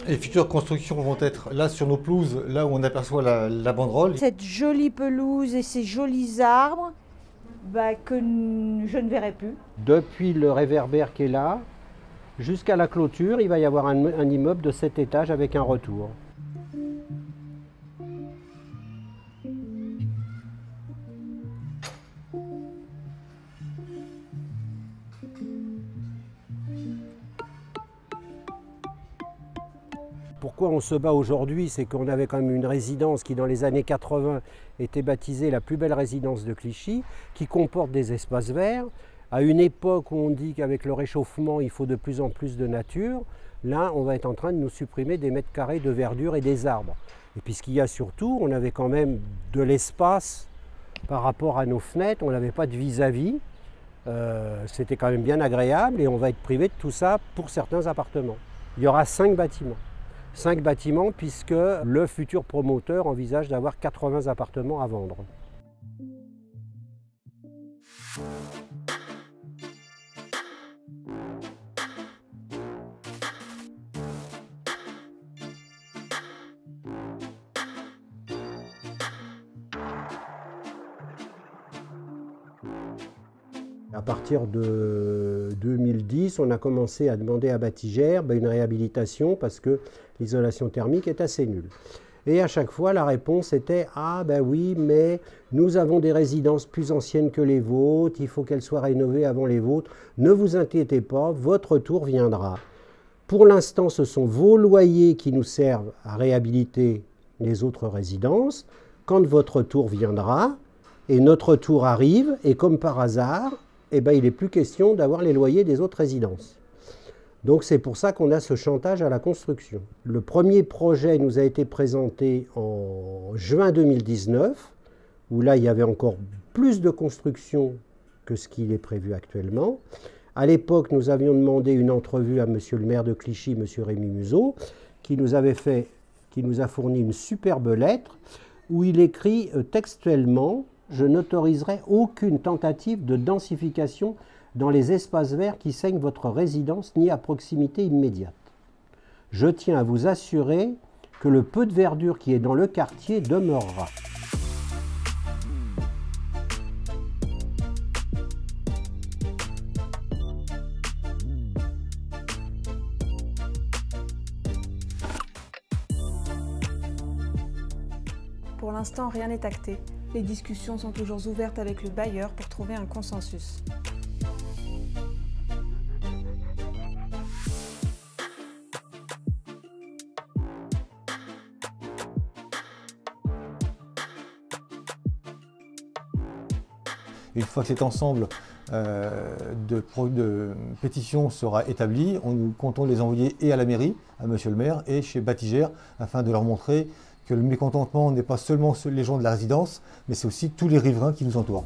Les futures constructions vont être là sur nos pelouses, là où on aperçoit la banderole. Cette jolie pelouse et ces jolis arbres que je ne verrai plus. Depuis le réverbère qui est là, jusqu'à la clôture, il va y avoir un immeuble de 7 étages avec un retour. Pourquoi on se bat aujourd'hui, c'est qu'on avait quand même une résidence qui, dans les années 80, était baptisée la plus belle résidence de Clichy, qui comporte des espaces verts. À une époque où on dit qu'avec le réchauffement, il faut de plus en plus de nature, là, on va être en train de nous supprimer des mètres carrés de verdure et des arbres. Et puis ce qu'il y a surtout, on avait quand même de l'espace par rapport à nos fenêtres, on n'avait pas de vis-à-vis. C'était quand même bien agréable et on va être privé de tout ça pour certains appartements. Il y aura 5 bâtiments. 5 bâtiments puisque le futur promoteur envisage d'avoir 80 appartements à vendre. À partir de 2010, on a commencé à demander à Batigère une réhabilitation parce que l'isolation thermique est assez nulle. Et à chaque fois, la réponse était « Ah ben oui, mais nous avons des résidences plus anciennes que les vôtres, il faut qu'elles soient rénovées avant les vôtres. Ne vous inquiétez pas, votre tour viendra. » Pour l'instant, ce sont vos loyers qui nous servent à réhabiliter les autres résidences. Quand votre tour viendra, et notre tour arrive, et comme par hasard, il n'est plus question d'avoir les loyers des autres résidences. Donc c'est pour ça qu'on a ce chantage à la construction. Le premier projet nous a été présenté en juin 2019, où là il y avait encore plus de construction que ce qu'il est prévu actuellement. À l'époque, nous avions demandé une entrevue à monsieur le maire de Clichy, monsieur Rémy Museau, qui nous a fourni une superbe lettre où il écrit textuellement: je n'autoriserai aucune tentative de densification dans les espaces verts qui ceignent votre résidence ni à proximité immédiate. Je tiens à vous assurer que le peu de verdure qui est dans le quartier demeurera. Pour l'instant, rien n'est acté. Les discussions sont toujours ouvertes avec le bailleur pour trouver un consensus. Une fois que cet ensemble de pétitions sera établi, nous comptons les envoyer et à la mairie, à monsieur le maire, et chez Batigère, afin de leur montrer que le mécontentement n'est pas seulement les gens de la résidence, mais c'est aussi tous les riverains qui nous entourent.